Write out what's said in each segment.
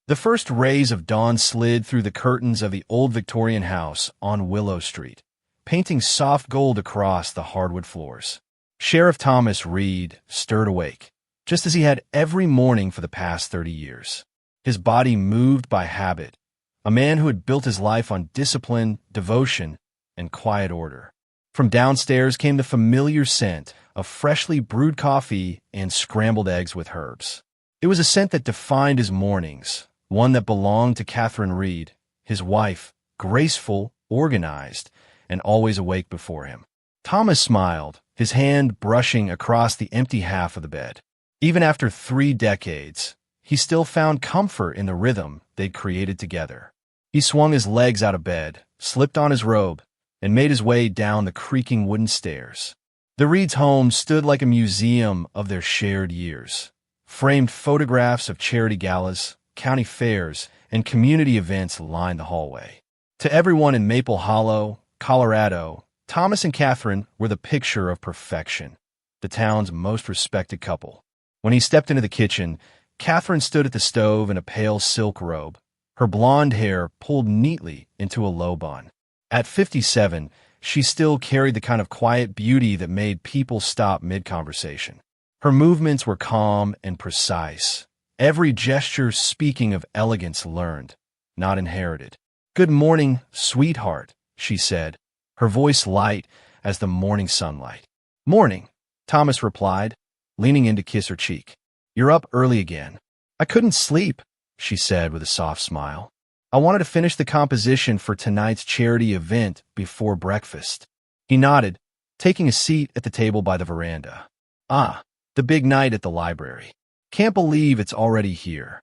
The first rays of dawn slid through the curtains of the old Victorian house on Willow Street, painting soft gold across the hardwood floors. Sheriff Thomas Reed stirred awake, just as he had every morning for the past 30 years. His body moved by habit, a man who had built his life on discipline, devotion, and quiet order. From downstairs came the familiar scent of freshly brewed coffee and scrambled eggs with herbs. It was a scent that defined his mornings, one that belonged to Catherine Reed, his wife, graceful, organized, and always awake before him. Thomas smiled, his hand brushing across the empty half of the bed. Even after 3 decades, he still found comfort in the rhythm they'd created together. He swung his legs out of bed, slipped on his robe, and made his way down the creaking wooden stairs. The Reeds' home stood like a museum of their shared years. Framed photographs of charity galas, county fairs, and community events lined the hallway. To everyone in Maple Hollow, Colorado, Thomas and Catherine were the picture of perfection, the town's most respected couple. When he stepped into the kitchen, Catherine stood at the stove in a pale silk robe, her blonde hair pulled neatly into a low bun. At 57, she still carried the kind of quiet beauty that made people stop mid-conversation. Her movements were calm and precise, every gesture speaking of elegance learned, not inherited. "Good morning, sweetheart," she said, her voice light as the morning sunlight. "Morning," Thomas replied, leaning in to kiss her cheek. "You're up early again." "I couldn't sleep," she said with a soft smile. "I wanted to finish the composition for tonight's charity event before breakfast." He nodded, taking a seat at the table by the veranda. "Ah, the big night at the library. Can't believe it's already here."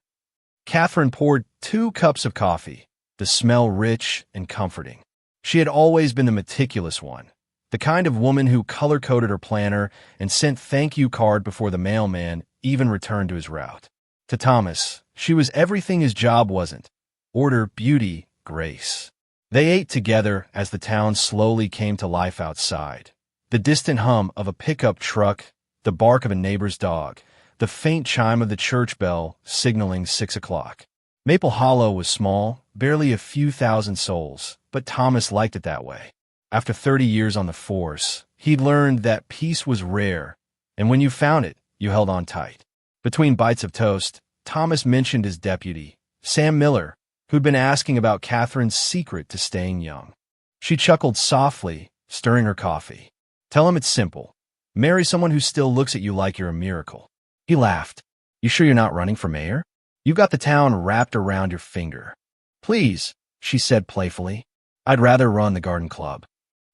Catherine poured 2 cups of coffee, the smell rich and comforting. She had always been the meticulous one, the kind of woman who color-coded her planner and sent thank-you card before the mailman even returned to his route. To Thomas, she was everything his job wasn't: order, beauty, grace. They ate together as the town slowly came to life outside. The distant hum of a pickup truck, the bark of a neighbor's dog, the faint chime of the church bell signaling 6 o'clock. Maple Hollow was small, barely a few thousand souls, but Thomas liked it that way. After 30 years on the force, he'd learned that peace was rare, and when you found it, you held on tight. Between bites of toast, Thomas mentioned his deputy, Sam Miller, who'd been asking about Catherine's secret to staying young. She chuckled softly, stirring her coffee. "Tell him it's simple. Marry someone who still looks at you like you're a miracle." He laughed. "You sure you're not running for mayor? You've got the town wrapped around your finger." "Please," she said playfully. "I'd rather run the garden club."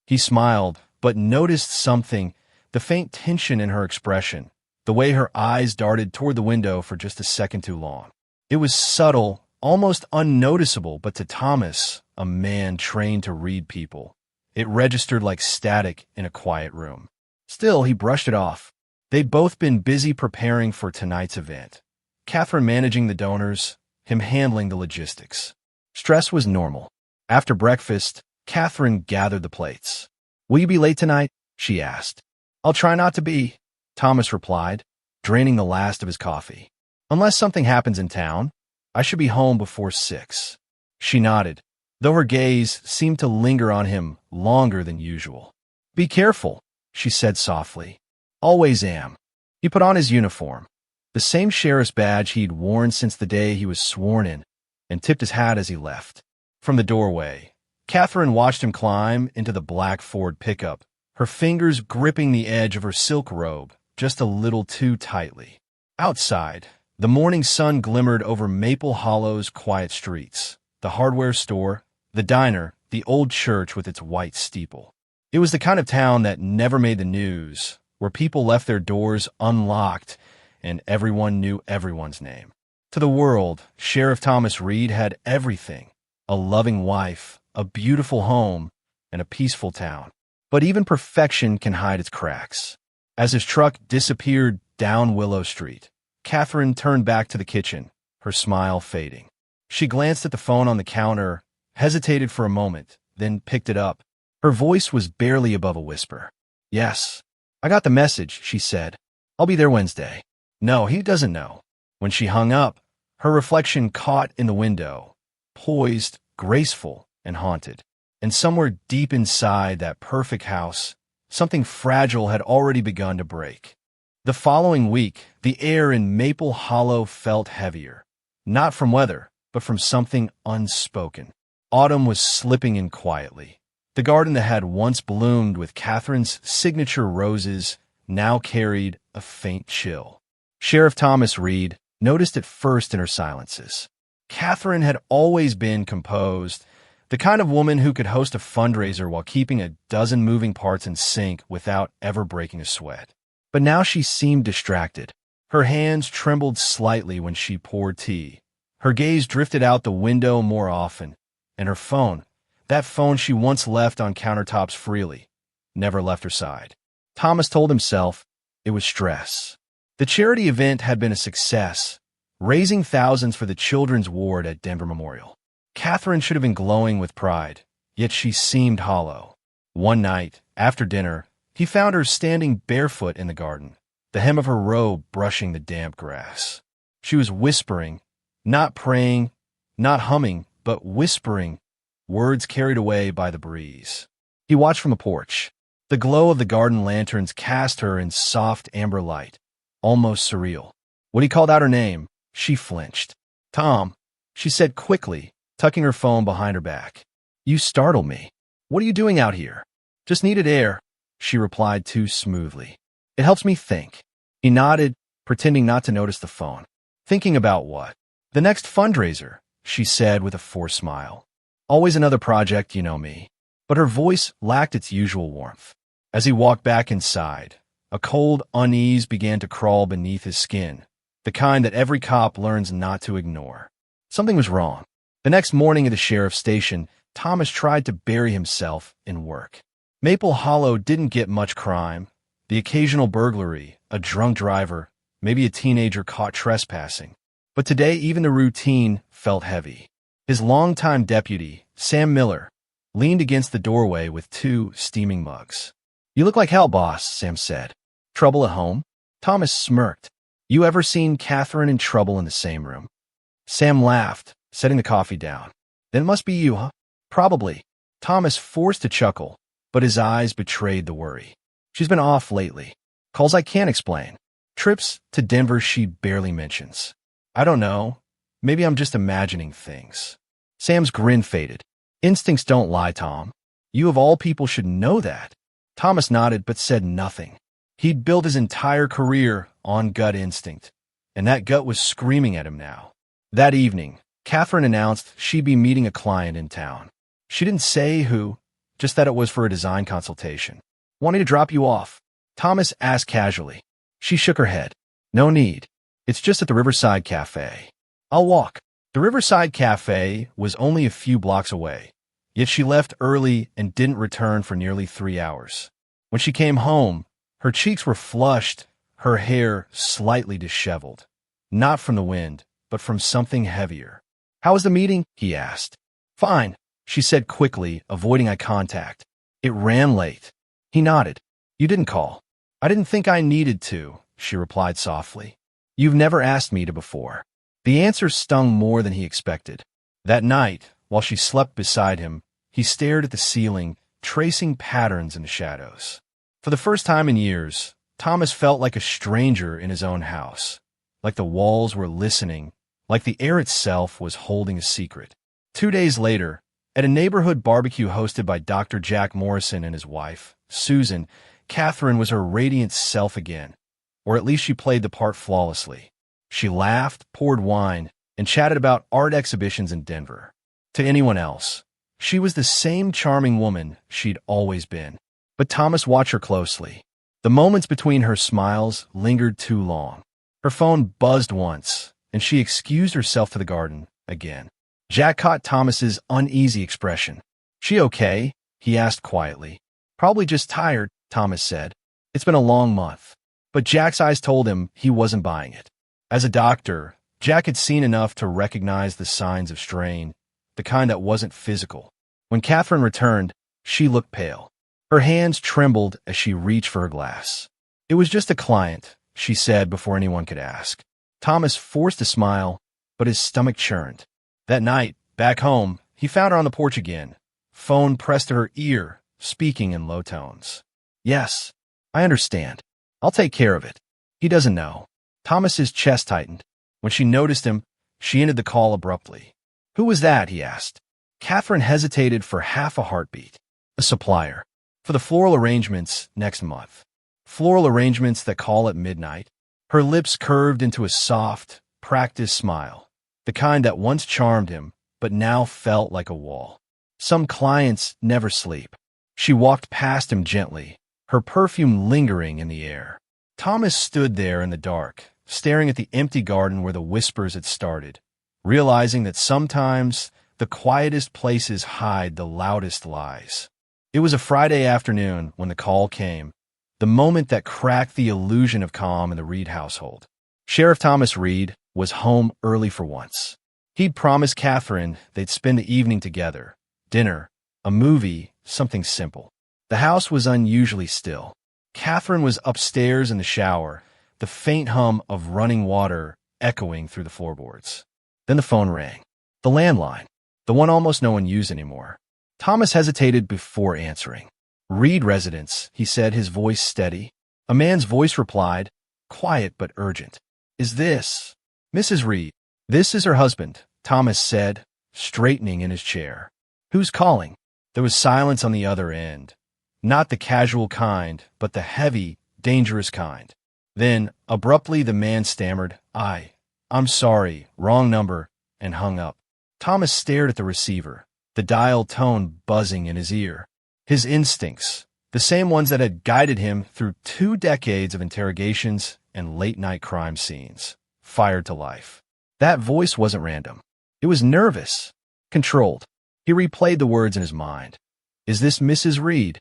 He smiled, but noticed something, the faint tension in her expression, the way her eyes darted toward the window for just a second too long. It was subtle, almost unnoticeable, but to Thomas, a man trained to read people, it registered like static in a quiet room. Still, he brushed it off. They'd both been busy preparing for tonight's event. Catherine managing the donors, him handling the logistics. Stress was normal. After breakfast, Catherine gathered the plates. "Will you be late tonight?" she asked. "I'll try not to be," Thomas replied, draining the last of his coffee. "Unless something happens in town, I should be home before 6. She nodded, though her gaze seemed to linger on him longer than usual. "Be careful," she said softly. "Always am." He put on his uniform, the same sheriff's badge he'd worn since the day he was sworn in, and tipped his hat as he left. From the doorway, Catherine watched him climb into the black Ford pickup, her fingers gripping the edge of her silk robe just a little too tightly. Outside, the morning sun glimmered over Maple Hollow's quiet streets, the hardware store, the diner, the old church with its white steeple. It was the kind of town that never made the news, where people left their doors unlocked and everyone knew everyone's name. To the world, Sheriff Thomas Reed had everything: a loving wife, a beautiful home, and a peaceful town. But even perfection can hide its cracks. As his truck disappeared down Willow Street, Catherine turned back to the kitchen, her smile fading. She glanced at the phone on the counter, hesitated for a moment, then picked it up. Her voice was barely above a whisper. "Yes, I got the message," she said. "I'll be there Wednesday." "No, he doesn't know." When she hung up, Her reflection caught in the window, poised, graceful, and haunted. And somewhere deep inside that perfect house, something fragile had already begun to break. The following week, the air in Maple Hollow felt heavier, not from weather, but from something unspoken. Autumn was slipping in quietly. The garden that had once bloomed with Catherine's signature roses now carried a faint chill. Sheriff Thomas Reed noticed it first in her silences. Catherine had always been composed, the kind of woman who could host a fundraiser while keeping a dozen moving parts in sync without ever breaking a sweat. But now she seemed distracted. Her hands trembled slightly when she poured tea. Her gaze drifted out the window more often, and her phone, that phone she once left on countertops freely, never left her side. Thomas told himself it was stress. The charity event had been a success, raising thousands for the children's ward at Denver Memorial. Catherine should have been glowing with pride, yet she seemed hollow. One night, after dinner, he found her standing barefoot in the garden, the hem of her robe brushing the damp grass. She was whispering, not praying, not humming, but whispering, words carried away by the breeze. He watched from the porch. The glow of the garden lanterns cast her in soft amber light, almost surreal. When he called out her name, she flinched. "Tom," she said quickly, tucking her phone behind her back. "You startled me. What are you doing out here?" "Just needed air," she replied too smoothly. "It helps me think." He nodded, pretending not to notice the phone. "Thinking about what?" "The next fundraiser," she said with a forced smile. "Always another project, you know me." But her voice lacked its usual warmth. As he walked back inside, a cold unease began to crawl beneath his skin, the kind that every cop learns not to ignore. Something was wrong. The next morning at the sheriff's station, Thomas tried to bury himself in work. Maple Hollow didn't get much crime. The occasional burglary, a drunk driver, maybe a teenager caught trespassing. But today even the routine felt heavy. His longtime deputy, Sam Miller, leaned against the doorway with 2 steaming mugs. "You look like hell, boss," Sam said. "Trouble at home?" Thomas smirked. "You ever seen Catherine in trouble in the same room?" Sam laughed, setting the coffee down. "Then it must be you, huh?" "Probably." Thomas forced a chuckle, but his eyes betrayed the worry. "She's been off lately. Calls I can't explain. Trips to Denver she barely mentions. I don't know. Maybe I'm just imagining things." Sam's grin faded. "Instincts don't lie, Tom. You of all people should know that." Thomas nodded but said nothing. He'd built his entire career on gut instinct, and that gut was screaming at him now. That evening, Catherine announced she'd be meeting a client in town. She didn't say who, just that it was for a design consultation. "Wanting to drop you off?" Thomas asked casually. She shook her head. "No need. It's just at the Riverside Cafe." "I'll walk." The Riverside Cafe was only a few blocks away, yet she left early and didn't return for nearly 3 hours. When she came home, her cheeks were flushed, her hair slightly disheveled. Not from the wind, but from something heavier. "How was the meeting?" he asked. "Fine," she said quickly, avoiding eye contact. "It ran late." He nodded. "You didn't call." "I didn't think I needed to," she replied softly. "You've never asked me to before." The answer stung more than he expected. That night, while she slept beside him, he stared at the ceiling, tracing patterns in the shadows. For the first time in years, Thomas felt like a stranger in his own house, like the walls were listening, like the air itself was holding a secret. 2 days later, at a neighborhood barbecue hosted by Dr. Jack Morrison and his wife, Susan, Catherine was her radiant self again, or at least she played the part flawlessly. She laughed, poured wine, and chatted about art exhibitions in Denver. To anyone else, she was the same charming woman she'd always been. But Thomas watched her closely. The moments between her smiles lingered too long. Her phone buzzed once, and she excused herself to the garden again. Jack caught Thomas's uneasy expression. "She okay?" he asked quietly. "Probably just tired," Thomas said. "It's been a long month." But Jack's eyes told him he wasn't buying it. As a doctor, Jack had seen enough to recognize the signs of strain, the kind that wasn't physical. When Catherine returned, she looked pale. Her hands trembled as she reached for her glass. "It was just a client," she said before anyone could ask. Thomas forced a smile, but his stomach churned. That night, back home, he found her on the porch again. Phone pressed to her ear, speaking in low tones. Yes, I understand. I'll take care of it. He doesn't know. Thomas's chest tightened. When she noticed him, she ended the call abruptly. Who was that? He asked. Catherine hesitated for half a heartbeat. A supplier. For the floral arrangements next month. Floral arrangements that call at midnight. Her lips curved into a soft, practiced smile. The kind that once charmed him, but now felt like a wall. Some clients never sleep. She walked past him gently, her perfume lingering in the air. Thomas stood there in the dark, staring at the empty garden where the whispers had started, realizing that sometimes the quietest places hide the loudest lies. It was a Friday afternoon when the call came, the moment that cracked the illusion of calm in the Reed household. Sheriff Thomas Reed was home early for once. He'd promised Catherine they'd spend the evening together. Dinner, a movie, something simple. The house was unusually still. Catherine was upstairs in the shower, the faint hum of running water echoing through the floorboards. Then the phone rang. The landline, the one almost no one used anymore. Thomas hesitated before answering. Reed residence, he said, his voice steady. A man's voice replied, quiet but urgent. Is this Mrs. Reed? This is her husband, Thomas said, straightening in his chair. Who's calling? There was silence on the other end. Not the casual kind, but the heavy, dangerous kind. Then, abruptly, the man stammered, I'm sorry, wrong number, and hung up. Thomas stared at the receiver, the dial tone buzzing in his ear. His instincts, the same ones that had guided him through 2 decades of interrogations and late-night crime scenes, fired to life. That voice wasn't random. It was nervous, controlled. He replayed the words in his mind. Is this Mrs. Reed?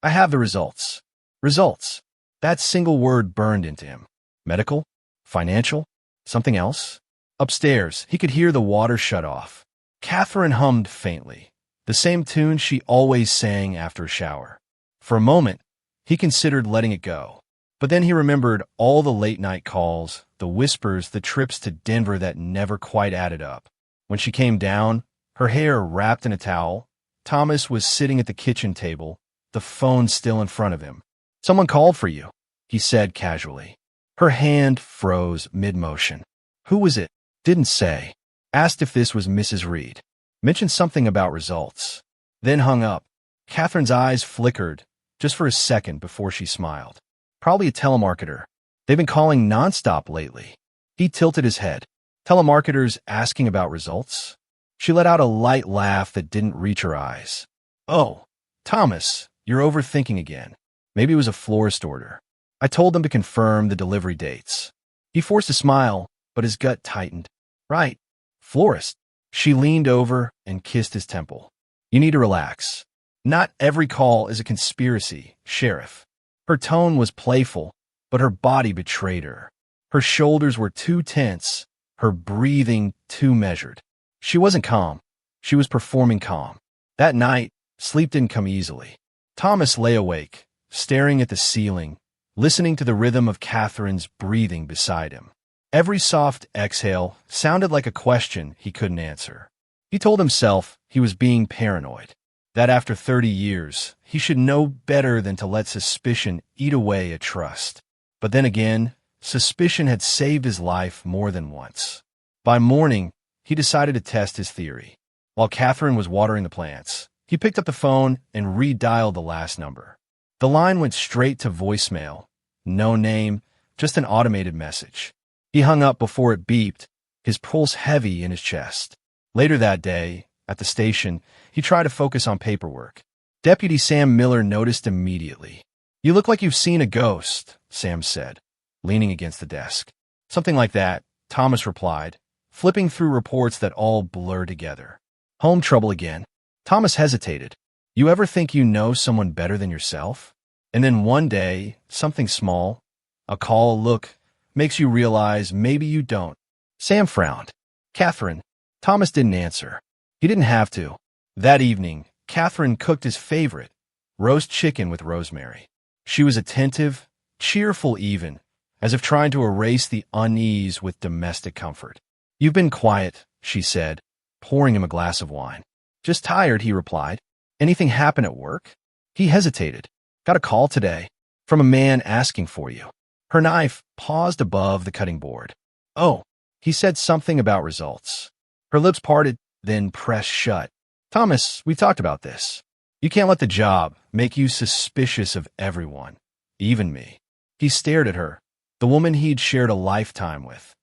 I have the results. Results. That single word burned into him. Medical? Financial? Something else? Upstairs, he could hear the water shut off. Catherine hummed faintly, the same tune she always sang after a shower. For a moment, he considered letting it go. But then he remembered all the late-night calls, the whispers, the trips to Denver that never quite added up. When she came down, her hair wrapped in a towel, Thomas was sitting at the kitchen table, the phone still in front of him. Someone called for you, he said casually. Her hand froze mid-motion. Who was it? Didn't say. Asked if this was Mrs. Reed. Mentioned something about results. Then hung up. Catherine's eyes flickered, just for a second before she smiled. Probably a telemarketer. They've been calling nonstop lately. He tilted his head. Telemarketers asking about results? She let out a light laugh that didn't reach her eyes. Oh, Thomas, you're overthinking again. Maybe it was a florist order. I told them to confirm the delivery dates. He forced a smile, but his gut tightened. Right. Florist. She leaned over and kissed his temple. You need to relax. Not every call is a conspiracy, Sheriff. Her tone was playful, but her body betrayed her. Her shoulders were too tense, her breathing too measured. She wasn't calm. She was performing calm. That night, sleep didn't come easily. Thomas lay awake, staring at the ceiling, listening to the rhythm of Catherine's breathing beside him. Every soft exhale sounded like a question he couldn't answer. He told himself he was being paranoid, that after 30 years, he should know better than to let suspicion eat away at trust. But then again, suspicion had saved his life more than once. By morning, he decided to test his theory. While Catherine was watering the plants, he picked up the phone and redialed the last number. The line went straight to voicemail. No name, just an automated message. He hung up before it beeped, his pulse heavy in his chest. Later that day, at the station, he tried to focus on paperwork. Deputy Sam Miller noticed immediately. You look like you've seen a ghost, Sam said, leaning against the desk. Something like that, Thomas replied, flipping through reports that all blurred together. Home trouble again. Thomas hesitated. You ever think you know someone better than yourself? And then one day, something small, a call, a look, makes you realize maybe you don't. Sam frowned. Catherine. Thomas didn't answer. He didn't have to. That evening, Catherine cooked his favorite, roast chicken with rosemary. She was attentive, cheerful even, as if trying to erase the unease with domestic comfort. "You've been quiet," she said, pouring him a glass of wine. "Just tired," he replied. "Anything happen at work?" He hesitated. "Got a call today from a man asking for you." Her knife paused above the cutting board. "Oh," he said something about results. Her lips parted, then pressed shut. "Thomas, we've talked about this. You can't let the job make you suspicious of everyone, even me." He stared at her, the woman he'd shared a lifetime with.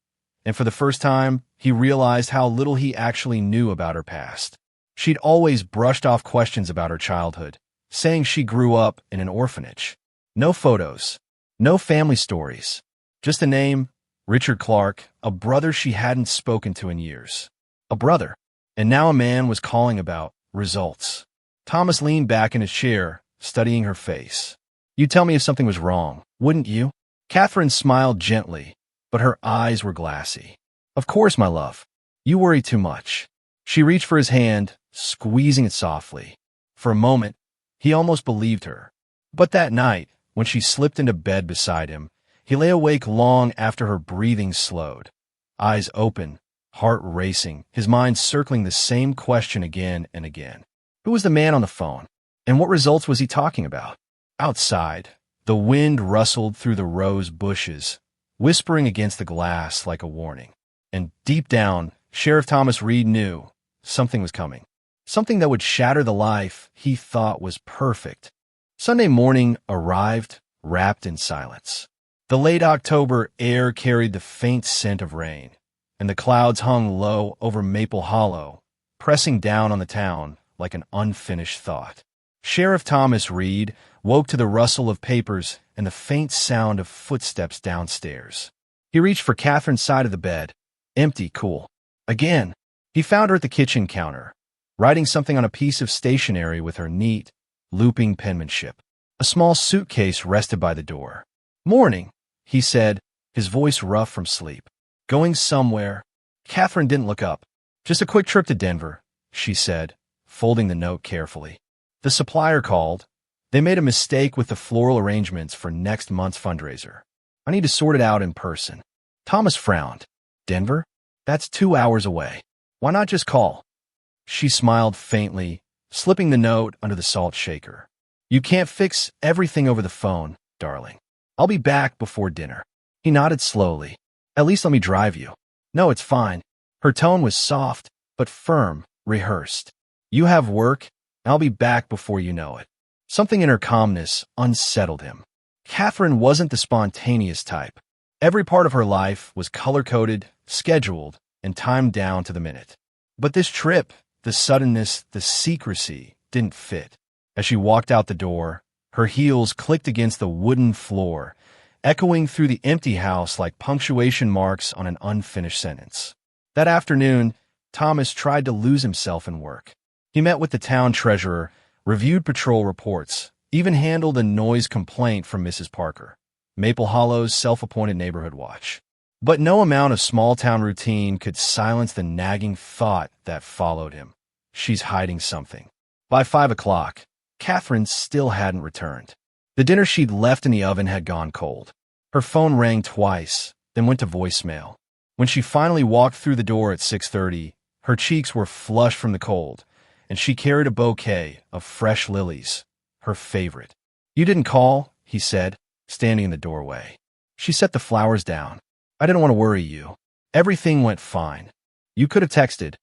And for the first time, he realized how little he actually knew about her past. She'd always brushed off questions about her childhood, saying she grew up in an orphanage. No photos, no family stories, just a name, Richard Clark, a brother she hadn't spoken to in years. A brother. And now a man was calling about results. Thomas leaned back in his chair, studying her face. "You'd tell me if something was wrong, wouldn't you?" Catherine smiled gently, but her eyes were glassy. "Of course, my love. You worry too much." She reached for his hand, squeezing it softly. For a moment, he almost believed her. But that night, when she slipped into bed beside him, he lay awake long after her breathing slowed. Eyes open, heart racing, his mind circling the same question again and again. Who was the man on the phone? And what results was he talking about? Outside, the wind rustled through the rose bushes, whispering against the glass like a warning. And deep down, Sheriff Thomas Reed knew something was coming. Something that would shatter the life he thought was perfect. Sunday morning arrived, wrapped in silence. The late October air carried the faint scent of rain, and the clouds hung low over Maple Hollow, pressing down on the town like an unfinished thought. Sheriff Thomas Reed woke to the rustle of papers and the faint sound of footsteps downstairs. He reached for Catherine's side of the bed. Empty, cool. Again, he found her at the kitchen counter, writing something on a piece of stationery with her neat, looping penmanship. A small suitcase rested by the door. "Morning," he said, his voice rough from sleep. "Going somewhere?" Catherine didn't look up. "Just a quick trip to Denver," she said, folding the note carefully. "The supplier called. They made a mistake with the floral arrangements for next month's fundraiser. I need to sort it out in person." Thomas frowned. "Denver? That's 2 hours away. Why not just call?" She smiled faintly, slipping the note under the salt shaker. "You can't fix everything over the phone, darling. I'll be back before dinner." He nodded slowly. "At least let me drive you." "No, it's fine." Her tone was soft, but firm, rehearsed. "You have work, and I'll be back before you know it." Something in her calmness unsettled him. Catherine wasn't the spontaneous type. Every part of her life was color-coded, scheduled, and timed down to the minute. But this trip, the suddenness, the secrecy, didn't fit. As she walked out the door, her heels clicked against the wooden floor, echoing through the empty house like punctuation marks on an unfinished sentence. That afternoon, Thomas tried to lose himself in work. He met with the town treasurer, reviewed patrol reports, even handled a noise complaint from Mrs. Parker, Maple Hollow's self-appointed neighborhood watch. But no amount of small-town routine could silence the nagging thought that followed him. She's hiding something. By 5 o'clock, Catherine still hadn't returned. The dinner she'd left in the oven had gone cold. Her phone rang twice, then went to voicemail. When she finally walked through the door at 6:30, her cheeks were flushed from the cold, and she carried a bouquet of fresh lilies, her favorite. "You didn't call," he said, standing in the doorway. She set the flowers down. "I didn't want to worry you. Everything went fine. You could have texted."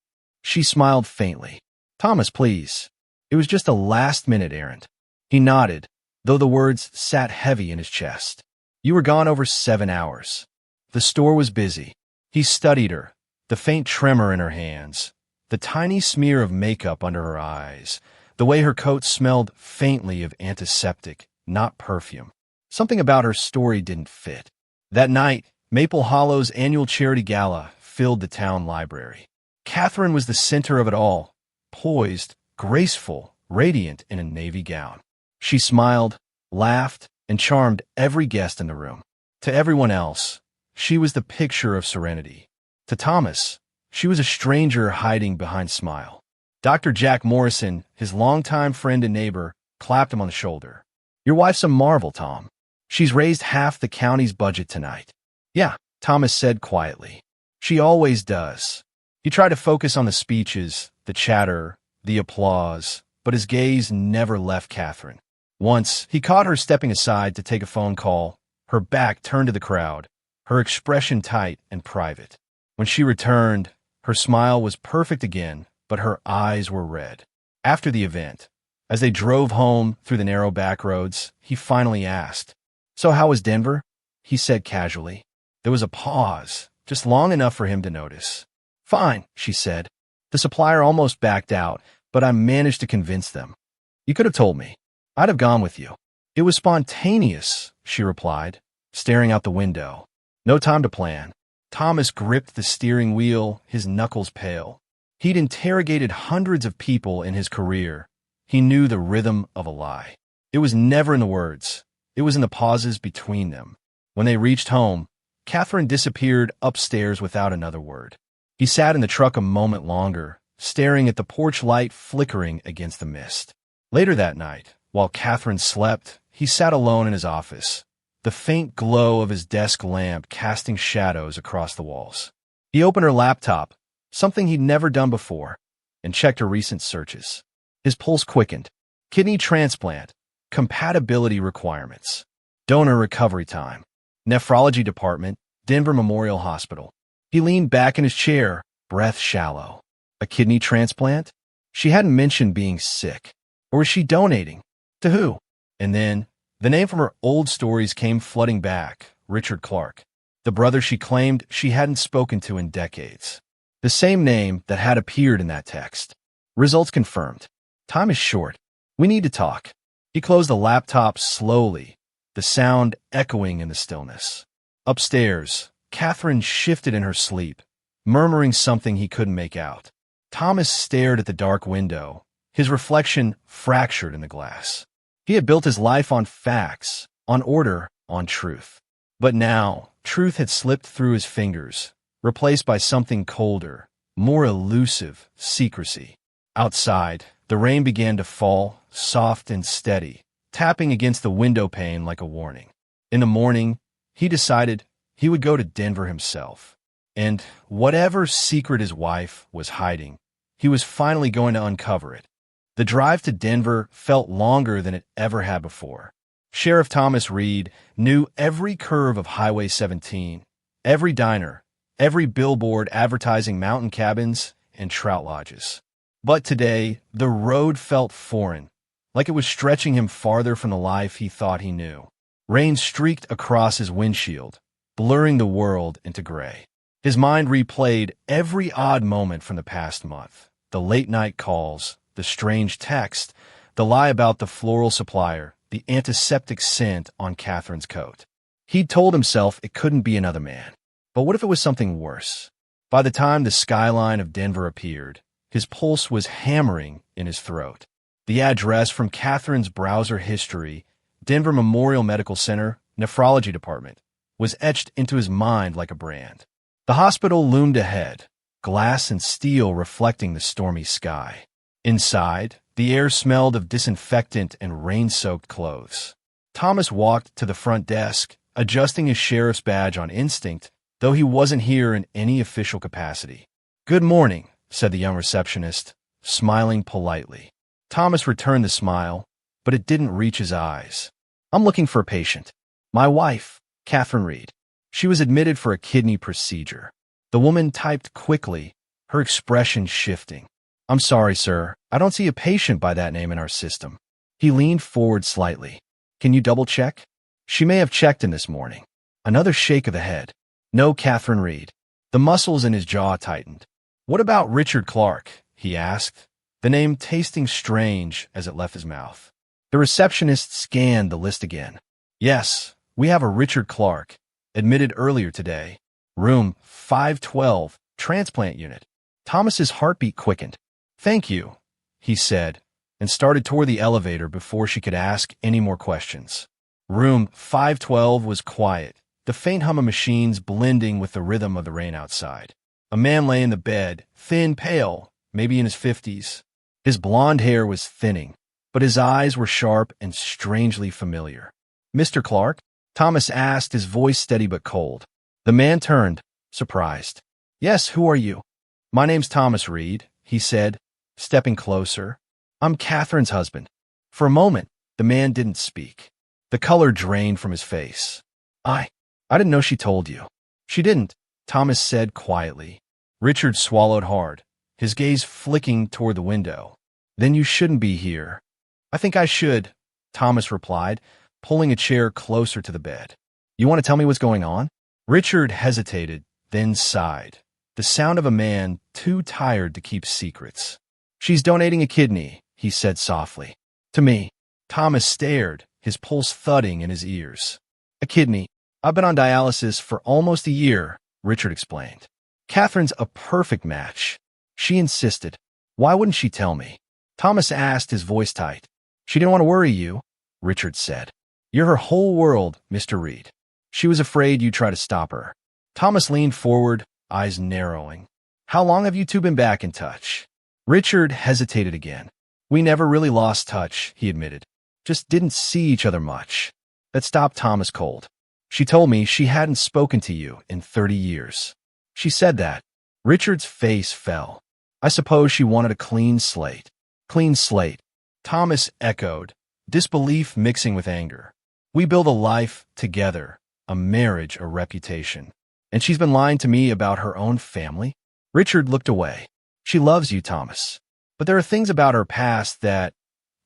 She smiled faintly. "Thomas, please. It was just a last-minute errand." He nodded, though the words sat heavy in his chest. "You were gone over 7 hours. The store was busy." He studied her, the faint tremor in her hands, the tiny smear of makeup under her eyes, the way her coat smelled faintly of antiseptic, not perfume. Something about her story didn't fit. That night, Maple Hollow's annual charity gala filled the town library. Catherine was the center of it all, poised, graceful, radiant in a navy gown. She smiled, laughed, and charmed every guest in the room. To everyone else, she was the picture of serenity. To Thomas, she was a stranger hiding behind smile. Dr. Jack Morrison, his longtime friend and neighbor, clapped him on the shoulder. "Your wife's a marvel, Tom. She's raised half the county's budget tonight." "Yeah," Thomas said quietly. She always does. He tried to focus on the speeches, the chatter, the applause, but his gaze never left Catherine. Once, he caught her stepping aside to take a phone call, her back turned to the crowd, her expression tight and private. When she returned, her smile was perfect again, but her eyes were red. After the event, as they drove home through the narrow back roads, he finally asked, "So how was Denver?" He said casually. There was a pause, just long enough for him to notice. "Fine," she said. "The supplier almost backed out, but I managed to convince them. You could have told me. I'd have gone with you." "It was spontaneous," she replied, staring out the window. No time to plan. Thomas gripped the steering wheel, his knuckles pale. He'd interrogated hundreds of people in his career. He knew the rhythm of a lie. It was never in the words. It was in the pauses between them. When they reached home, Catherine disappeared upstairs without another word. He sat in the truck a moment longer, staring at the porch light flickering against the mist. Later that night, while Catherine slept, he sat alone in his office, the faint glow of his desk lamp casting shadows across the walls. He opened her laptop, something he'd never done before, and checked her recent searches. His pulse quickened. Kidney transplant, compatibility requirements, donor recovery time, nephrology department, Denver Memorial Hospital. He leaned back in his chair, breath shallow. A kidney transplant? She hadn't mentioned being sick. Or was she donating? To who? And then, the name from her old stories came flooding back, Richard Clark, the brother she claimed she hadn't spoken to in decades. The same name that had appeared in that text. Results confirmed. Time is short. We need to talk. He closed the laptop slowly, the sound echoing in the stillness. Upstairs, Catherine shifted in her sleep, murmuring something he couldn't make out. Thomas stared at the dark window, his reflection fractured in the glass. He had built his life on facts, on order, on truth. But now, truth had slipped through his fingers, replaced by something colder, more elusive, secrecy. Outside, the rain began to fall, soft and steady, tapping against the window pane like a warning. In the morning, he decided he would go to Denver himself. And whatever secret his wife was hiding, he was finally going to uncover it. The drive to Denver felt longer than it ever had before. Sheriff Thomas Reed knew every curve of Highway 17, every diner, every billboard advertising mountain cabins and trout lodges. But today, the road felt foreign, like it was stretching him farther from the life he thought he knew. Rain streaked across his windshield, blurring the world into gray. His mind replayed every odd moment from the past month. The late-night calls, the strange text, the lie about the floral supplier, the antiseptic scent on Catherine's coat. He'd told himself it couldn't be another man. But what if it was something worse? By the time the skyline of Denver appeared, his pulse was hammering in his throat. The address from Catherine's browser history, Denver Memorial Medical Center, Nephrology Department, was etched into his mind like a brand. The hospital loomed ahead, glass and steel reflecting the stormy sky. Inside, the air smelled of disinfectant and rain-soaked clothes. Thomas walked to the front desk, adjusting his sheriff's badge on instinct, though he wasn't here in any official capacity. "Good morning," said the young receptionist, smiling politely. Thomas returned the smile, but it didn't reach his eyes. "I'm looking for a patient. My wife, Catherine Reed. She was admitted for a kidney procedure." The woman typed quickly, her expression shifting. "I'm sorry, sir. I don't see a patient by that name in our system." He leaned forward slightly. "Can you double-check? She may have checked in this morning." Another shake of the head. "No Catherine Reed." The muscles in his jaw tightened. "What about Richard Clark?" he asked, the name tasting strange as it left his mouth. The receptionist scanned the list again. "Yes, we have a Richard Clark, admitted earlier today. Room 512, transplant unit." Thomas's heartbeat quickened. "Thank you," he said, and started toward the elevator before she could ask any more questions. Room 512 was quiet, the faint hum of machines blending with the rhythm of the rain outside. A man lay in the bed, thin, pale, maybe in his 50s. His blonde hair was thinning, but his eyes were sharp and strangely familiar. "Mr. Clark?" Thomas asked, his voice steady but cold. The man turned, surprised. Yes, who are you? My name's Thomas Reed, he said, stepping closer. I'm Catherine's husband. For a moment, the man didn't speak. The color drained from his face. I didn't know she told you. She didn't, Thomas said quietly. Richard swallowed hard, his gaze flicking toward the window. Then you shouldn't be here. I think I should, Thomas replied, pulling a chair closer to the bed. You want to tell me what's going on? Richard hesitated, then sighed. The sound of a man too tired to keep secrets. She's donating a kidney, he said softly. To me. Thomas stared, his pulse thudding in his ears. A kidney. I've been on dialysis for almost a year, Richard explained. Catherine's a perfect match. She insisted. Why wouldn't she tell me? Thomas asked, his voice tight. She didn't want to worry you, Richard said. You're her whole world, Mr. Reed. She was afraid you'd try to stop her. Thomas leaned forward, eyes narrowing. How long have you two been back in touch? Richard hesitated again. We never really lost touch, he admitted. Just didn't see each other much. That stopped Thomas cold. She told me she hadn't spoken to you in 30 years. She said that. Richard's face fell. I suppose she wanted a clean slate. Clean slate. Thomas echoed, disbelief mixing with anger. We build a life together, a marriage, a reputation. And she's been lying to me about her own family? Richard looked away. She loves you, Thomas. But there are things about her past that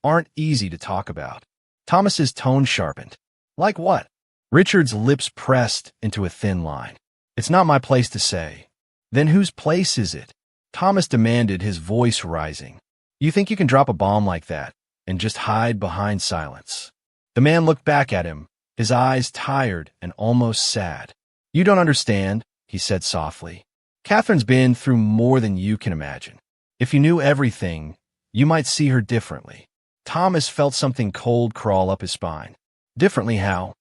aren't easy to talk about. Thomas's tone sharpened. Like what? Richard's lips pressed into a thin line. It's not my place to say. Then whose place is it? Thomas demanded, his voice rising. You think you can drop a bomb like that and just hide behind silence? The man looked back at him, his eyes tired and almost sad. You don't understand, he said softly. Catherine's been through more than you can imagine. If you knew everything, you might see her differently. Thomas felt something cold crawl up his spine. Differently how?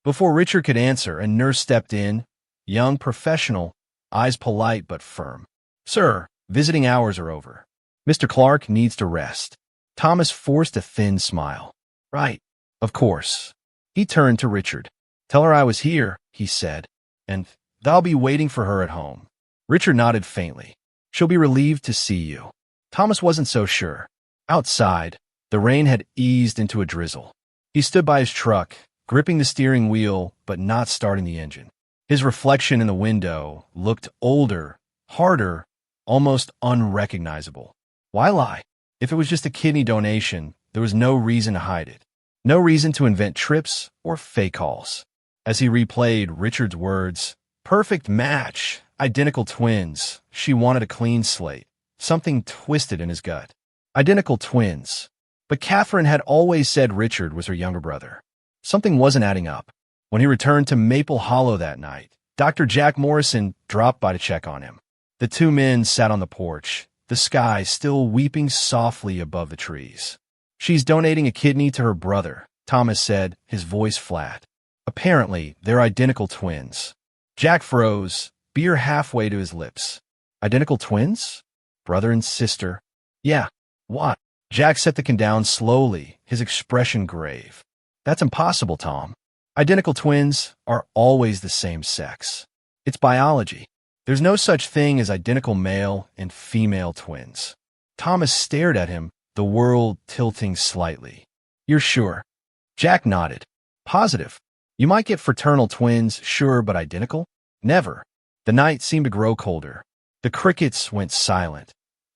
Before Richard could answer, a nurse stepped in, young, professional, eyes polite but firm. Sir, visiting hours are over. Mr. Clark needs to rest. Thomas forced a thin smile. Right, of course. He turned to Richard. Tell her I was here, he said, and I'll be waiting for her at home. Richard nodded faintly. She'll be relieved to see you. Thomas wasn't so sure. Outside, the rain had eased into a drizzle. He stood by his truck, gripping the steering wheel but not starting the engine. His reflection in the window looked older, harder, almost unrecognizable. Why lie? If it was just a kidney donation, there was no reason to hide it. No reason to invent trips or fake calls. As he replayed Richard's words, perfect match, identical twins, she wanted a clean slate. Something twisted in his gut. Identical twins. But Catherine had always said Richard was her younger brother. Something wasn't adding up. When he returned to Maple Hollow that night, Dr. Jack Morrison dropped by to check on him. The two men sat on the porch, the sky still weeping softly above the trees. She's donating a kidney to her brother, Thomas said, his voice flat. Apparently, they're identical twins. Jack froze, beer halfway to his lips. Identical twins? Brother and sister. Yeah. What? Jack set the can down slowly, his expression grave. That's impossible, Tom. Identical twins are always the same sex. It's biology. There's no such thing as identical male and female twins. Thomas stared at him, the world tilting slightly. You're sure? Jack nodded. Positive. You might get fraternal twins, sure, but identical? Never. The night seemed to grow colder. The crickets went silent,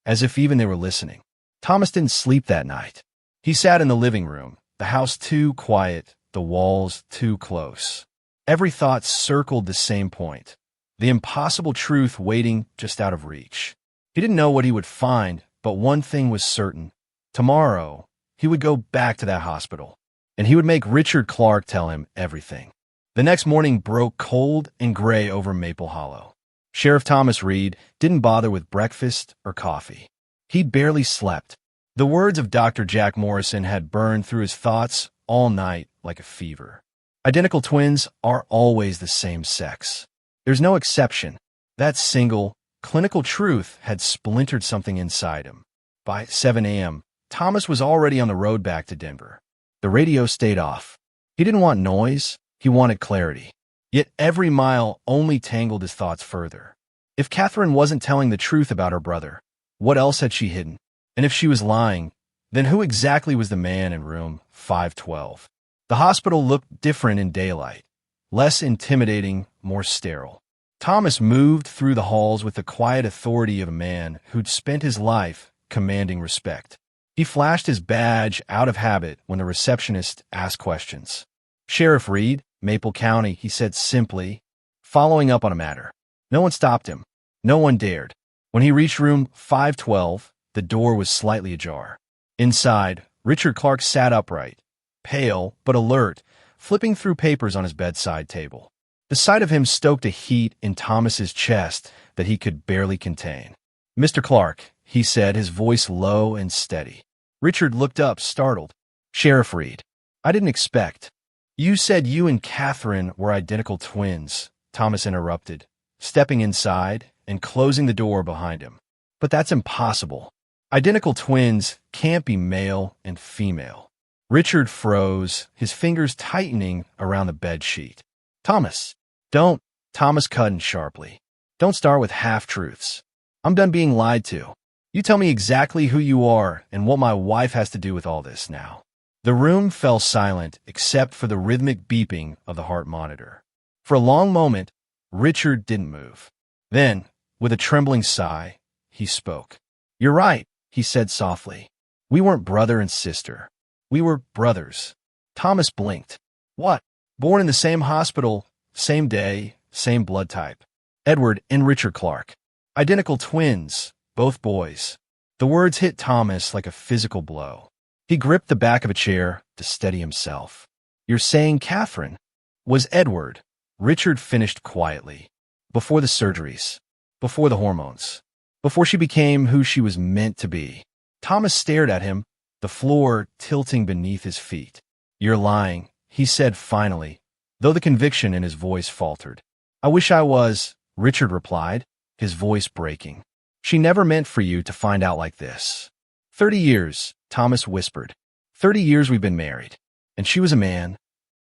as if even they were listening. Thomas didn't sleep that night. He sat in the living room, the house too quiet, the walls too close. Every thought circled the same point, the impossible truth waiting just out of reach. He didn't know what he would find, but one thing was certain. Tomorrow, he would go back to that hospital, and he would make Richard Clark tell him everything. The next morning broke cold and gray over Maple Hollow. Sheriff Thomas Reed didn't bother with breakfast or coffee. He'd barely slept. The words of Dr. Jack Morrison had burned through his thoughts all night like a fever. Identical twins are always the same sex. There's no exception. That single, clinical truth had splintered something inside him. By 7 a.m., Thomas was already on the road back to Denver. The radio stayed off. He didn't want noise. He wanted clarity. Yet every mile only tangled his thoughts further. If Catherine wasn't telling the truth about her brother, what else had she hidden? And if she was lying, then who exactly was the man in room 512? The hospital looked different in daylight, less intimidating, more sterile. Thomas moved through the halls with the quiet authority of a man who'd spent his life commanding respect. He flashed his badge out of habit when the receptionist asked questions. "Sheriff Reed, Maple County," he said simply, following up on a matter. No one stopped him. No one dared. When he reached room 512, the door was slightly ajar. Inside, Richard Clark sat upright, pale but alert, flipping through papers on his bedside table. The sight of him stoked a heat in Thomas's chest that he could barely contain. "Mr. Clark," he said, his voice low and steady. Richard looked up, startled. "Sheriff Reed, I didn't expect." "You said you and Catherine were identical twins," Thomas interrupted, stepping inside and closing the door behind him. "But that's impossible. Identical twins can't be male and female." Richard froze, his fingers tightening around the bedsheet. "Thomas, don't," Thomas cut in sharply. "Don't start with half-truths. I'm done being lied to. You tell me exactly who you are and what my wife has to do with all this now." The room fell silent except for the rhythmic beeping of the heart monitor. For a long moment, Richard didn't move. Then, with a trembling sigh, he spoke. "You're right," he said softly. "We weren't brother and sister. We were brothers." Thomas blinked. "What? Born in the same hospital, same day, same blood type. Edward and Richard Clark. Identical twins, both boys." The words hit Thomas like a physical blow. He gripped the back of a chair to steady himself. "You're saying Catherine was Edward," Richard finished quietly. "Before the surgeries, before the hormones, before she became who she was meant to be." Thomas stared at him, the floor tilting beneath his feet. "You're lying," he said finally, though the conviction in his voice faltered. "I wish I was," Richard replied, his voice breaking. "She never meant for you to find out like this." 30 years, Thomas whispered. 30 years we've been married. And she was a man."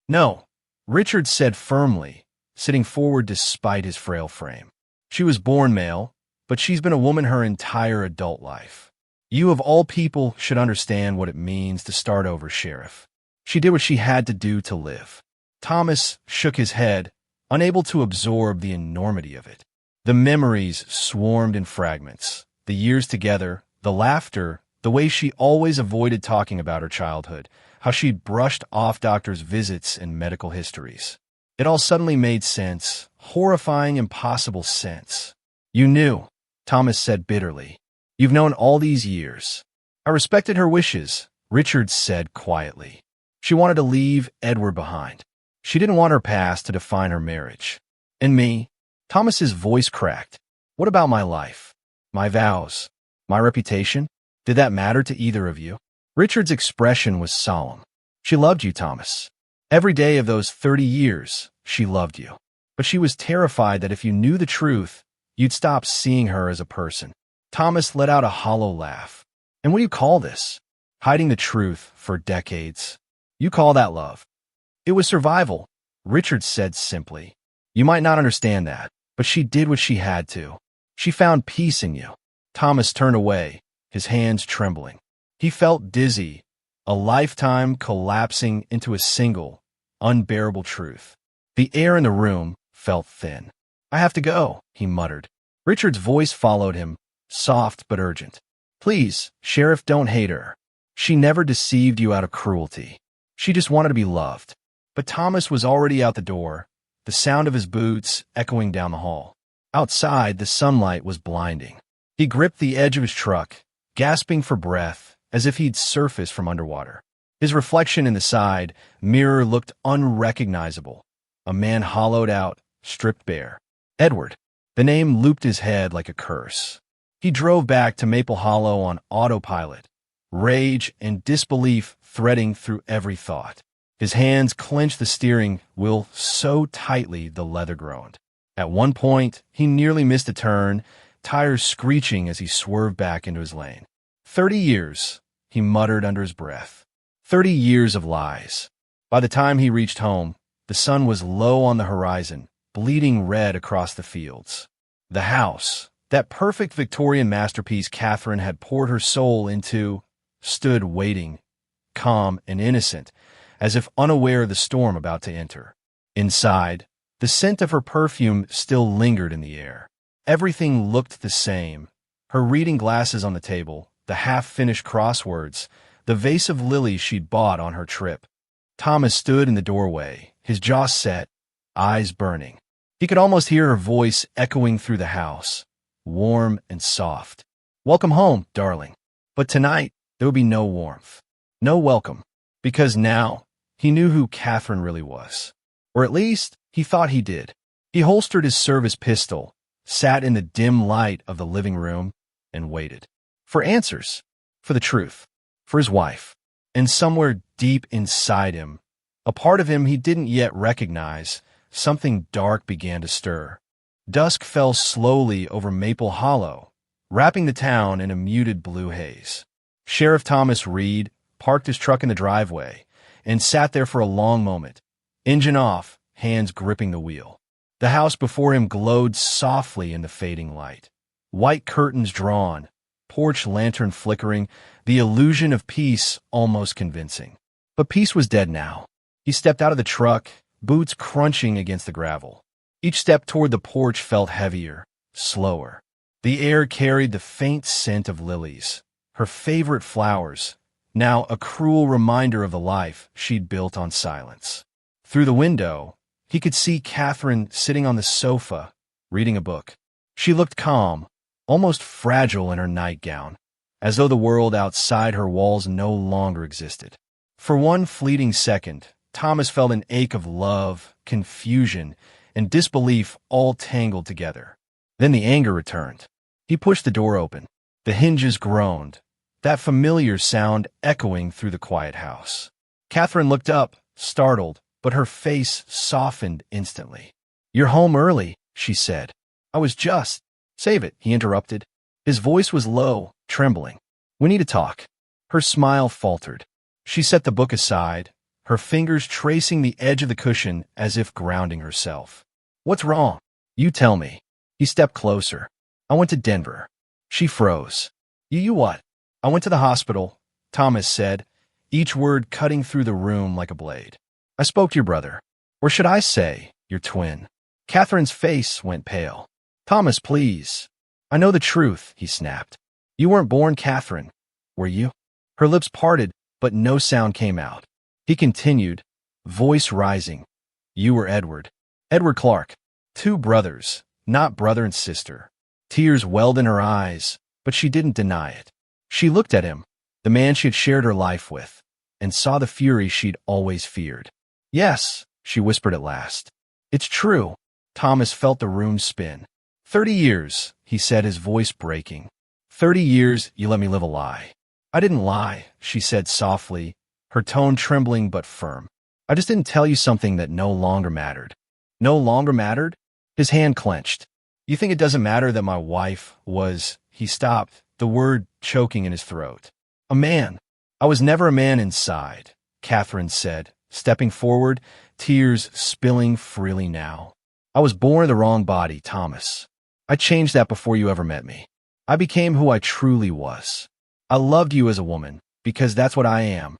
"No," Richard said firmly, sitting forward despite his frail frame. "She was born male, but she's been a woman her entire adult life. You of all people should understand what it means to start over, Sheriff. She did what she had to do to live." Thomas shook his head, unable to absorb the enormity of it. The memories swarmed in fragments. The years together, the laughter, the way she always avoided talking about her childhood, how she'd brushed off doctors' visits and medical histories. It all suddenly made sense, horrifying, impossible sense. "You knew," Thomas said bitterly. "You've known all these years." "I respected her wishes," Richard said quietly. "She wanted to leave Edward behind. She didn't want her past to define her marriage. And me?" Thomas's voice cracked. "What about my life? My vows? My reputation? Did that matter to either of you?" Richard's expression was solemn. "She loved you, Thomas. Every day of those 30 years, she loved you. But she was terrified that if you knew the truth, you'd stop seeing her as a person." Thomas let out a hollow laugh. "And what do you call this? Hiding the truth for decades. You call that love?" "It was survival," Richard said simply. "You might not understand that, but she did what she had to. She found peace in you." Thomas turned away, his hands trembling. He felt dizzy, a lifetime collapsing into a single, unbearable truth. The air in the room felt thin. "I have to go," he muttered. Richard's voice followed him, soft but urgent. "Please, Sheriff, don't hate her. She never deceived you out of cruelty. She just wanted to be loved." But Thomas was already out the door, the sound of his boots echoing down the hall. Outside, the sunlight was blinding. He gripped the edge of his truck, gasping for breath, as if he'd surfaced from underwater. His reflection in the side mirror looked unrecognizable, a man hollowed out, stripped bare. Edward. The name looped his head like a curse. He drove back to Maple Hollow on autopilot, rage and disbelief threading through every thought. His hands clenched the steering wheel so tightly the leather groaned. At one point, he nearly missed a turn, tires screeching as he swerved back into his lane. 30 years, he muttered under his breath. 30 years of lies. By the time he reached home, the sun was low on the horizon, bleeding red across the fields. The house, that perfect Victorian masterpiece Catherine had poured her soul into, stood waiting, calm and innocent, as if unaware of the storm about to enter. Inside, the scent of her perfume still lingered in the air. Everything looked the same. Her reading glasses on the table, the half-finished crosswords, the vase of lilies she'd bought on her trip. Thomas stood in the doorway, his jaw set, eyes burning. He could almost hear her voice echoing through the house, warm and soft. "Welcome home, darling." But tonight, there would be no warmth, no welcome, because now he knew who Catherine really was. Or at least, he thought he did. He holstered his service pistol, sat in the dim light of the living room, and waited. For answers, for the truth, for his wife. And somewhere deep inside him, a part of him he didn't yet recognize, something dark began to stir. Dusk fell slowly over Maple Hollow, wrapping the town in a muted blue haze. Sheriff Thomas Reed parked his truck in the driveway and sat there for a long moment, engine off, hands gripping the wheel. The house before him glowed softly in the fading light. White curtains drawn, porch lantern flickering, the illusion of peace almost convincing. But peace was dead now. He stepped out of the truck, boots crunching against the gravel. Each step toward the porch felt heavier, slower. The air carried the faint scent of lilies, her favorite flowers, now a cruel reminder of the life she'd built on silence. Through the window, he could see Catherine sitting on the sofa, reading a book. She looked calm, almost fragile in her nightgown, as though the world outside her walls no longer existed. For one fleeting second, Thomas felt an ache of love, confusion, and disbelief all tangled together. Then the anger returned. He pushed the door open. The hinges groaned, that familiar sound echoing through the quiet house. Catherine looked up, startled, but her face softened instantly. "You're home early," she said. "I was just—" "Save it," he interrupted. His voice was low, trembling. "We need to talk." Her smile faltered. She set the book aside, her fingers tracing the edge of the cushion as if grounding herself. "What's wrong? You tell me." He stepped closer. "I went to Denver." She froze. You what?" "I went to the hospital," Thomas said, each word cutting through the room like a blade. "I spoke to your brother. Or should I say, your twin?" Catherine's face went pale. "Thomas, please." "I know the truth," he snapped. "You weren't born Catherine, were you?" Her lips parted, but no sound came out. He continued, voice rising. "You were Edward. Edward Clark. 2 brothers, not brother and sister." Tears welled in her eyes, but she didn't deny it. She looked at him, the man she had shared her life with, and saw the fury she'd always feared. "Yes," she whispered at last. "It's true." Thomas felt the room spin. 30 years, he said, his voice breaking. 30 years you let me live a lie." "I didn't lie," she said softly, her tone trembling but firm. "I just didn't tell you something that no longer mattered." "No longer mattered?" His hand clenched. "You think it doesn't matter that my wife was—" He stopped, the word choking in his throat. "A man." "I was never a man inside," Catherine said, stepping forward, tears spilling freely now. "I was born in the wrong body, Thomas. I changed that before you ever met me. I became who I truly was. I loved you as a woman, because that's what I am."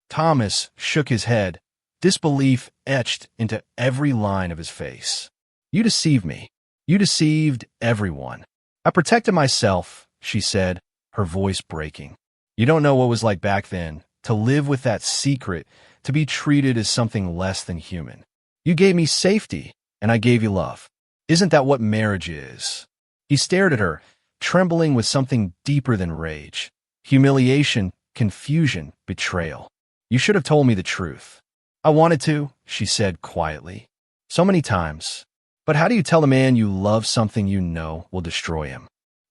Thomas shook his head, disbelief etched into every line of his face. "You deceived me. You deceived everyone." "I protected myself," she said, her voice breaking. "You don't know what it was like back then, to live with that secret, to be treated as something less than human. You gave me safety, and I gave you love. Isn't that what marriage is?" He stared at her, trembling with something deeper than rage. Humiliation, confusion, betrayal. "You should have told me the truth." "I wanted to," she said quietly. "So many times. But how do you tell a man you love something you know will destroy him?"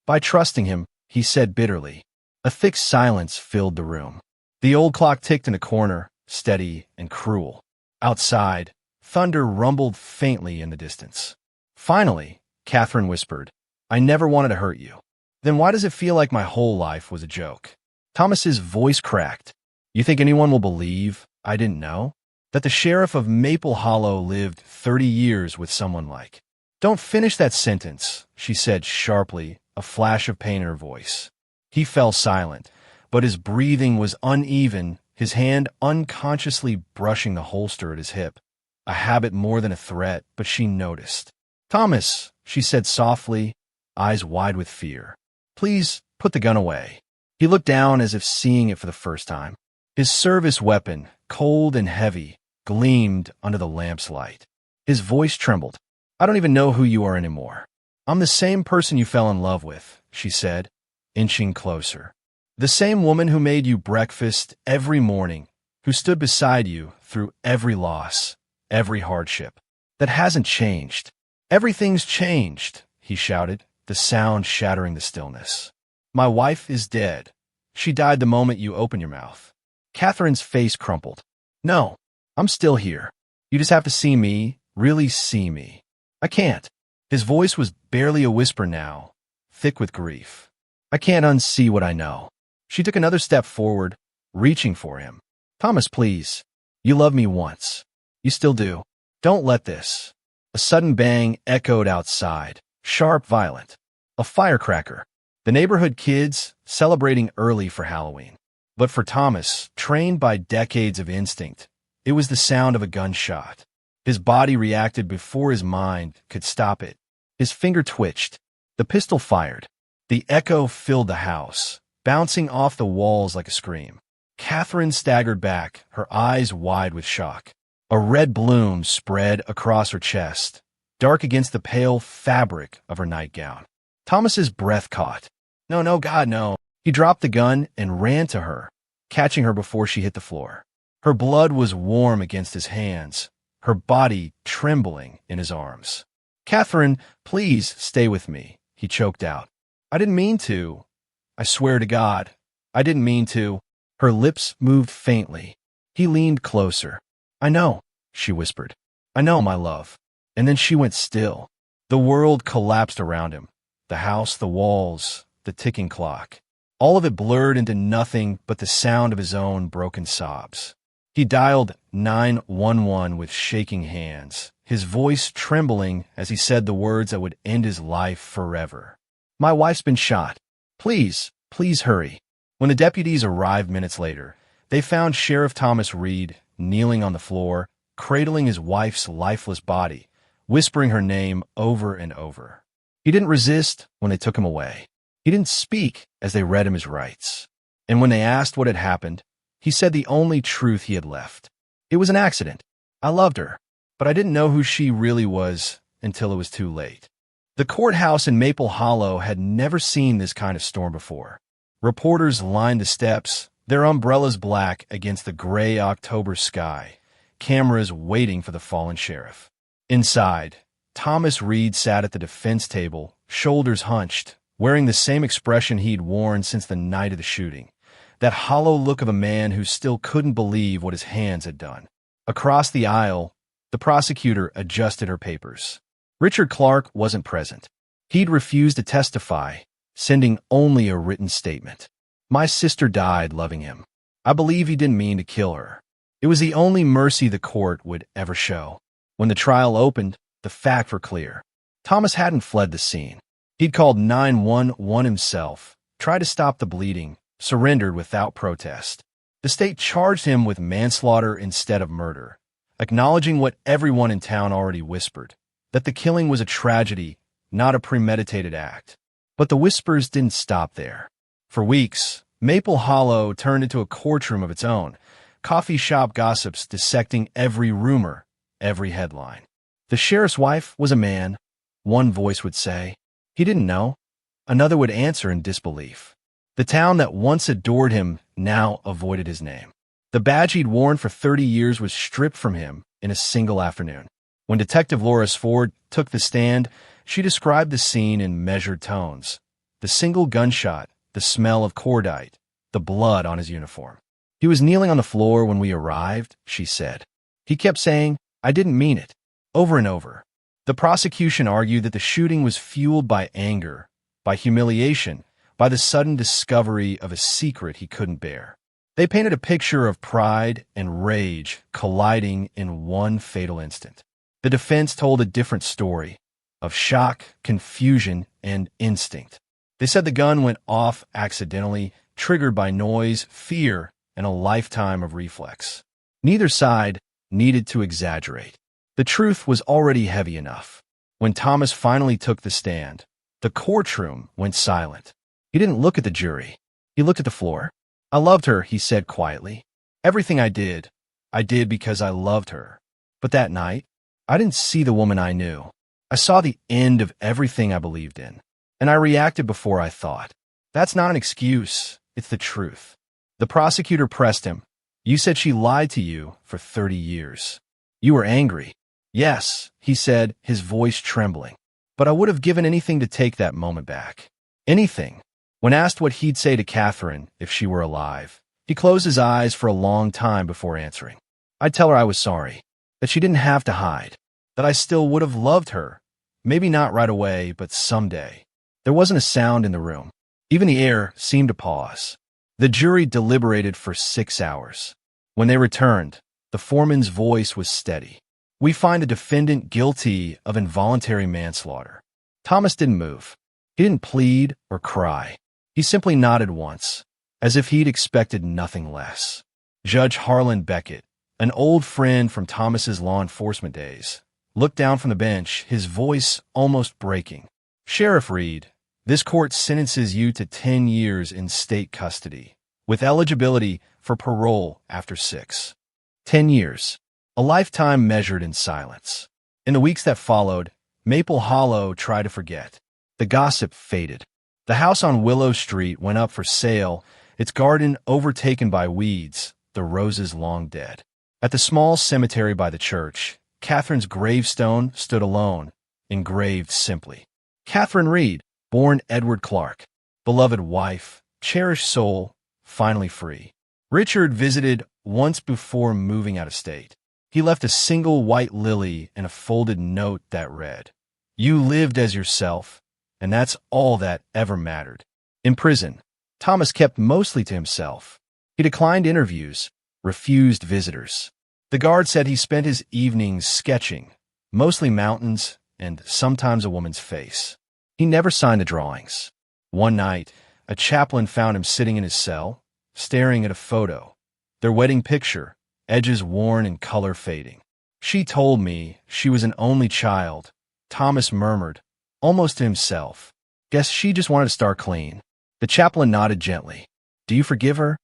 "By trusting him," he said bitterly. A thick silence filled the room. The old clock ticked in a corner, steady and cruel. Outside, thunder rumbled faintly in the distance. Finally, Catherine whispered, "I never wanted to hurt you." "Then why does it feel like my whole life was a joke?" Thomas's voice cracked. "You think anyone will believe I didn't know? That the sheriff of Maple Hollow lived 30 years with someone like—" Don't finish that sentence, she said sharply, a flash of pain in her voice. He fell silent, but his breathing was uneven, his hand unconsciously brushing the holster at his hip. A habit more than a threat, but she noticed. "Thomas," she said softly, eyes wide with fear. "Please put the gun away." He looked down as if seeing it for the first time. His service weapon, cold and heavy, gleamed under the lamp's light. His voice trembled. "I don't even know who you are anymore. I'm the same person you fell in love with," she said, inching closer. "The same woman who made you breakfast every morning, who stood beside you through every loss, every hardship. That hasn't changed." "Everything's changed," he shouted, the sound shattering the stillness. "My wife is dead. She died the moment you opened your mouth." Catherine's face crumpled. "No, I'm still here. You just have to see me, really see me." "I can't." His voice was barely a whisper now, thick with grief. "I can't unsee what I know." She took another step forward, reaching for him. "Thomas, please. You loved me once. You still do. Don't let this." A sudden bang echoed outside, sharp, violent. A firecracker. The neighborhood kids celebrating early for Halloween. But for Thomas, trained by decades of instinct, it was the sound of a gunshot. His body reacted before his mind could stop it. His finger twitched. The pistol fired. The echo filled the house, bouncing off the walls like a scream. Catherine staggered back, her eyes wide with shock. A red bloom spread across her chest, dark against the pale fabric of her nightgown. Thomas's breath caught. "No, no, God, no." He dropped the gun and ran to her, catching her before she hit the floor. Her blood was warm against his hands, her body trembling in his arms. "Catherine, please stay with me," he choked out. "I didn't mean to. I swear to God, I didn't mean to." Her lips moved faintly. He leaned closer. "I know," she whispered. "I know, my love." And then she went still. The world collapsed around him. The house, the walls, the ticking clock. All of it blurred into nothing but the sound of his own broken sobs. He dialed 911 with shaking hands, his voice trembling as he said the words that would end his life forever. "My wife's been shot. Please, please hurry." When the deputies arrived minutes later, they found Sheriff Thomas Reed kneeling on the floor, cradling his wife's lifeless body, whispering her name over and over. He didn't resist when they took him away. He didn't speak as they read him his rights. And when they asked what had happened, he said the only truth he had left. "It was an accident. I loved her, but I didn't know who she really was until it was too late." The courthouse in Maple Hollow had never seen this kind of storm before. Reporters lined the steps, their umbrellas black against the gray October sky, cameras waiting for the fallen sheriff. Inside, Thomas Reed sat at the defense table, shoulders hunched, wearing the same expression he'd worn since the night of the shooting, that hollow look of a man who still couldn't believe what his hands had done. Across the aisle, the prosecutor adjusted her papers. Richard Clark wasn't present. He'd refused to testify, sending only a written statement. "My sister died loving him. I believe he didn't mean to kill her. It was the only mercy the court would ever show." When the trial opened, the facts were clear. Thomas hadn't fled the scene. He'd called 911 himself, tried to stop the bleeding, surrendered without protest. The state charged him with manslaughter instead of murder, acknowledging what everyone in town already whispered, that the killing was a tragedy, not a premeditated act. But the whispers didn't stop there. For weeks, Maple Hollow turned into a courtroom of its own, coffee shop gossips dissecting every rumor, every headline. The sheriff's wife was a man, one voice would say. He didn't know. Another would answer in disbelief. The town that once adored him now avoided his name. The badge he'd worn for 30 years was stripped from him in a single afternoon. When Detective Loris Ford took the stand, she described the scene in measured tones. The single gunshot, the smell of cordite, the blood on his uniform. "He was kneeling on the floor when we arrived," she said. "He kept saying, 'I didn't mean it,' over and over." The prosecution argued that the shooting was fueled by anger, by humiliation, by the sudden discovery of a secret he couldn't bear. They painted a picture of pride and rage colliding in one fatal instant. The defense told a different story, of shock, confusion, and instinct. They said the gun went off accidentally, triggered by noise, fear, and a lifetime of reflex. Neither side needed to exaggerate. The truth was already heavy enough. When Thomas finally took the stand, the courtroom went silent. He didn't look at the jury. He looked at the floor. "I loved her," he said quietly. "Everything I did because I loved her. But that night, I didn't see the woman I knew. I saw the end of everything I believed in. And I reacted before I thought. That's not an excuse. It's the truth." The prosecutor pressed him. "You said she lied to you for 30 years. You were angry." "Yes," he said, his voice trembling. "But I would have given anything to take that moment back. Anything." When asked what he'd say to Catherine if she were alive, he closed his eyes for a long time before answering. "I'd tell her I was sorry, that she didn't have to hide, that I still would have loved her. Maybe not right away, but someday." There wasn't a sound in the room. Even the air seemed to pause. The jury deliberated for 6 hours. When they returned, the foreman's voice was steady. "We find the defendant guilty of involuntary manslaughter." Thomas didn't move. He didn't plead or cry. He simply nodded once, as if he'd expected nothing less. Judge Harlan Beckett, an old friend from Thomas's law enforcement days, looked down from the bench, his voice almost breaking. "Sheriff Reed, this court sentences you to 10 years in state custody, with eligibility for parole after 6. 10 years. A lifetime measured in silence." In the weeks that followed, Maple Hollow tried to forget. The gossip faded. The house on Willow Street went up for sale, its garden overtaken by weeds, the roses long dead. At the small cemetery by the church, Catherine's gravestone stood alone, engraved simply. Catherine Reed, born Edward Clark, beloved wife, cherished soul, finally free. Richard visited once before moving out of state. He left a single white lily and a folded note that read, "You lived as yourself, and that's all that ever mattered." In prison, Thomas kept mostly to himself. He declined interviews, refused visitors. The guard said he spent his evenings sketching, mostly mountains and sometimes a woman's face. He never signed the drawings. One night, a chaplain found him sitting in his cell, staring at a photo, their wedding picture, edges worn and color fading. "She told me she was an only child," Thomas murmured, almost to himself. "Guess she just wanted to start clean." The chaplain nodded gently. "Do you forgive her?"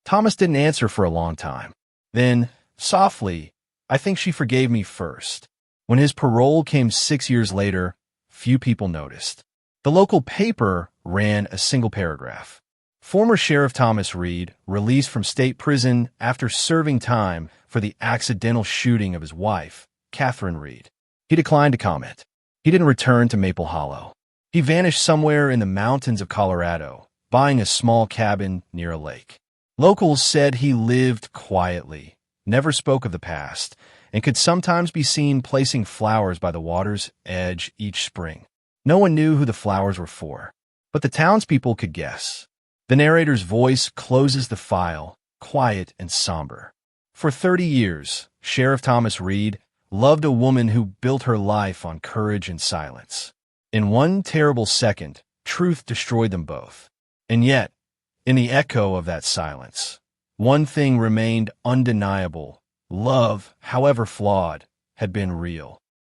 Thomas didn't answer for a long time. Then, softly, "I think she forgave me first." When his parole came 6 years later, few people noticed. The local paper ran a single paragraph. Former Sheriff Thomas Reed, released from state prison after serving time for the accidental shooting of his wife, Catherine Reed. He declined to comment. He didn't return to Maple Hollow. He vanished somewhere in the mountains of Colorado, buying a small cabin near a lake. Locals said he lived quietly, never spoke of the past, and could sometimes be seen placing flowers by the water's edge each spring. No one knew who the flowers were for, but the townspeople could guess. The narrator's voice closes the file, quiet and somber. For 30 years, Sheriff Thomas Reed loved a woman who built her life on courage and silence. In one terrible second, truth destroyed them both. And yet, in the echo of that silence, one thing remained undeniable. Love, however flawed, had been real.